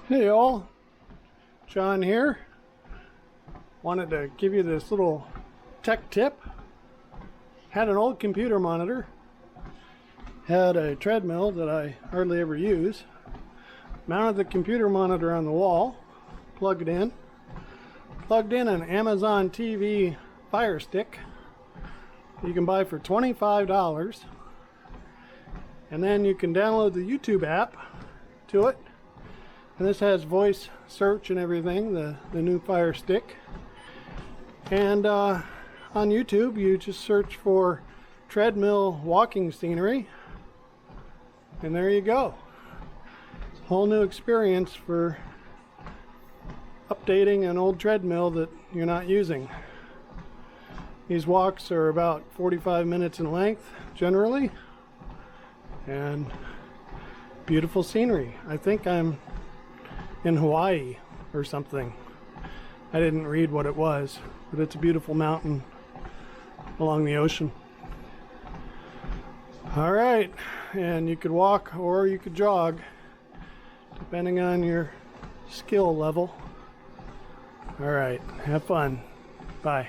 Hey all, John here. Wanted to give you this little tech tip. Had an old computer monitor, had a treadmill that I hardly ever use, mounted the computer monitor on the wall, plugged in an Amazon TV Fire Stick you can buy for $25, and then you can download the YouTube app to it. And this has voice search and everything, the new Fire Stick. And on YouTube, you just search for treadmill walking scenery, and there you go. It's a whole new experience for updating an old treadmill that you're not using. These walks are about 45 minutes in length, generally, and beautiful scenery. I think I'm in Hawaii or something. I didn't read what it was, but it's a beautiful mountain along the ocean. All right, and you could walk or you could jog, depending on your skill level. All right, have fun. Bye.